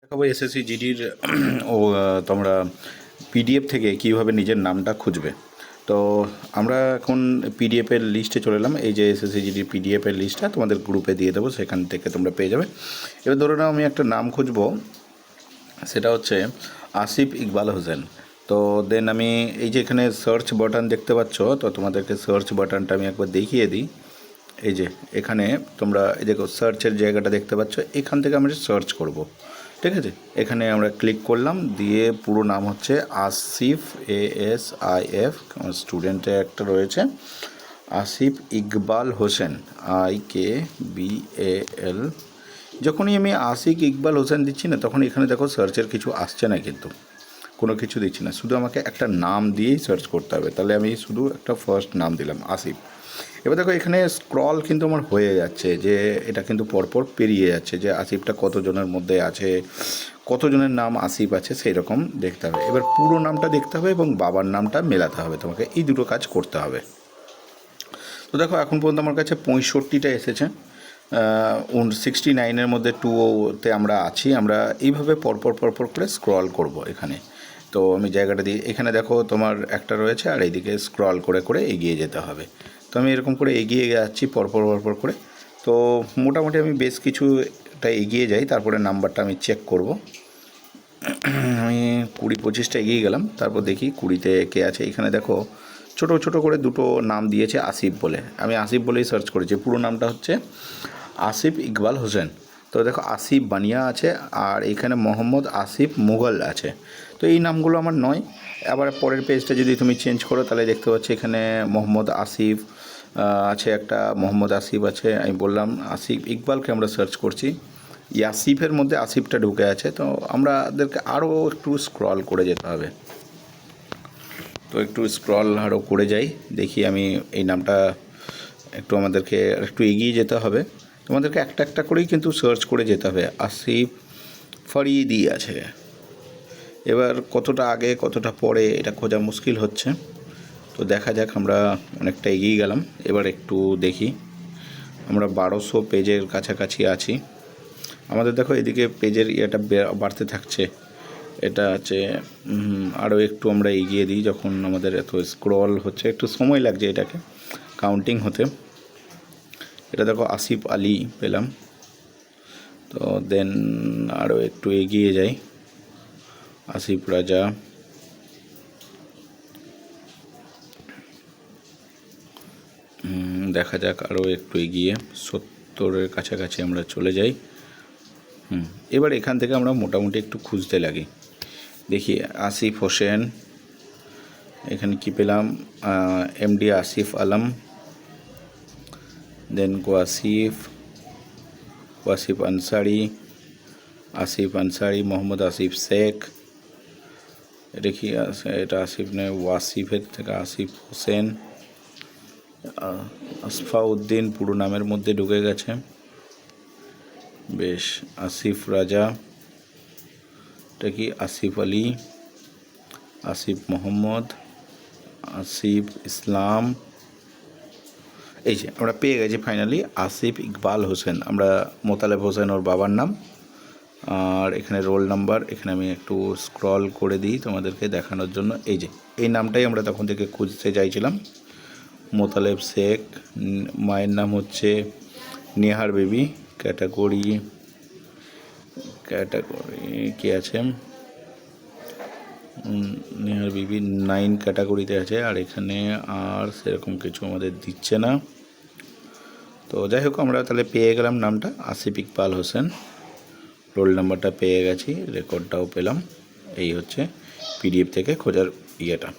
দেখাবো এসএসসি জিডির ও তোমরা পিডিএফ থেকে কীভাবে নিজের নামটা খুঁজবে। তো আমরা এখন পিডিএফের লিস্টে চলে এলাম। এই যে এসএসসি জিডির পিডিএফের লিস্টটা তোমাদের গ্রুপে দিয়ে দেবো, সেখান থেকে তোমরা পেয়ে যাবে। এবার ধরে নাও আমি একটা নাম খুঁজবো, সেটা হচ্ছে আসিফ ইকবাল হোসেন। তো দেন আমি এই যে এখানে সার্চ বাটন দেখতে পাচ্ছ, তো তোমাদেরকে সার্চ বাটনটা আমি একবার দেখিয়ে দিই। এই যে এখানে তোমরা এই দেখো সার্চের জায়গাটা দেখতে পাচ্ছ, এখান থেকে আমরা সার্চ করব, ঠিক আছে। এখানে আমরা ক্লিক করলাম, দিয়ে পুরো নাম হচ্ছে আসিফ, ASIF, স্টুডেন্টের একটা রয়েছে, আসিফ ইকবাল হোসেন, IKBAL। যখনই আমি আসিফ ইকবাল হোসেন দিচ্ছি না, তখন এখানে দেখো সার্চের কিছু আসছে না, কিন্তু কোনো কিছু দিচ্ছি না, শুধু আমাকে একটা নাম দিয়েই সার্চ করতে হবে। তাহলে আমি শুধু একটা ফার্স্ট নাম দিলাম আসিফ। এবার দেখো এখানে স্ক্রল কিন্তু আমার হয়ে যাচ্ছে, যে এটা কিন্তু পরপর পেরিয়ে যাচ্ছে যে আসিফটা কতজনের মধ্যে আছে, কতজনের নাম আসিফ আছে সেই রকম দেখতে হবে। এবার পুরো নামটা দেখতে হবে এবং বাবার নামটা মেলাতে হবে, তোমাকে এই দুটো কাজ করতে হবে। তো দেখো এখন পর্যন্ত আমার কাছে 65টা এসেছে, 69-এর মধ্যে 2-তে আমরা আছি। আমরা এইভাবে পরপর করে স্ক্রল করব এখানে। তো আমি জায়গাটা দিয়ে এখানে দেখো তোমার একটা রয়েছে, আর এইদিকে স্ক্রল করে এগিয়ে যেতে হবে। তো আমি এরকম করে এগিয়ে যাচ্ছি পরপর করে। তো মোটামুটি আমি বেশ কিছুটা এগিয়ে যাই, তারপরে নাম্বারটা আমি চেক করব। আমি 20-25টা এগিয়ে গেলাম, তারপর দেখি 20তে কে আছে। এখানে দেখো ছোট করে দুটো নাম দিয়েছে আসিফ বলে, আমি আসিফ বলেই সার্চ করেছি। পুরো নামটা হচ্ছে আসিফ ইকবাল হোসেন। তো দেখো আসিফ বানিয়া আছে, আর এখানে মোহাম্মদ আসিফ মুঘল আছে। তো এই নামগুলো আমার নয়। আবার পরের পেজটা যদি তুমি চেঞ্জ করো, তাহলে দেখতে পাচ্ছি এখানে মোহাম্মদ আসিফ আছে, একটা মোহাম্মদ আসিফ আছে। আমি বললাম আসিফ ইকবালকে আমরা সার্চ করছি, ইয়াসিফের মধ্যে আসিফটা ঢুকে আছে। তো আমাদেরকে আরও একটু স্ক্রল করে যেতে হবে। তো একটু স্ক্রল আরও করে যাই, দেখি আমি এই নামটা একটু আমাদেরকে একটু এগিয়ে যেতে হবে। তোমাদেরকে একটা করেই কিন্তু সার্চ করে যেতে হবে। আসিফ ফরিদি আছে, এবার কতটা আগে কতটা পরে এটা খোঁজা মুশকিল হচ্ছে। তো দেখা যাক, আমরা অনেকটা এগিয়ে গেলাম। এবার একটু দেখি, আমরা 1200 পেজের কাছাকাছি আছি। আমাদের দেখো এদিকে পেজের ইয়েটা বাড়তে থাকছে। এটা আছে আরও একটু আমরা এগিয়ে দিই। যখন আমাদের এত স্ক্রল হচ্ছে, একটু সময় লাগছে এটাকে কাউন্টিং হতে। এটা দেখো আসিফ আলী পেলাম। তো দেন আরও একটু এগিয়ে যাই, আসিফ রাজা, দেখা যাক আরও একটু এগিয়ে 70-এর কাছাকাছি আমরা চলে যাই। এবার এখান থেকে আমরা মোটামুটি একটু খুঁজতে লাগি, দেখি আসিফ হোসেন, এখানে কি পেলাম, MD আসিফ আলম, দেন ওয়াসিফ আনসারি, মোহাম্মদ আসিফ শেখ। এটা কি এটা আসিফ নেই, ওয়াসিফের থেকে আসিফ হোসেন, আসফাউদ্দিন পুরো নামের মধ্যে ঢুকে গেছে, বেশ। আসিফ রাজা, এটা কি আসিফ আলী, আসিফ মোহাম্মদ, আসিফ ইসলাম। এই যে আমরা পেয়ে গেছি ফাইনালি আসিফ ইকবাল হোসেন। আমরা মোতালেব হোসেন ওর বাবার নাম, আর এখানে রোল নাম্বার। এখানে আমি একটু স্ক্রল করে দিই তোমাদেরকে দেখানোর জন্য। এই যে এই নামটাই আমরা তখন থেকে খুঁজতে চাইছিলাম, মোতালেব শেখ। মায়ের নাম হচ্ছে নেহার বেবি। ক্যাটাগরি কি আছে, নেহার বিবি 9 ক্যাটাগরিতে আছে। আর এখানে আর সেরকম কিছু আমাদের দিচ্ছে না। তো যাই হোক, আমরা তাহলে পেয়ে গেলাম নামটা আসিফ ইকবাল হোসেন, রোল নাম্বারটা পেয়ে গেছি, রেকর্ডটাও পেলাম। এই হচ্ছে পিডিএফ থেকে খোঁজার ইয়েটা।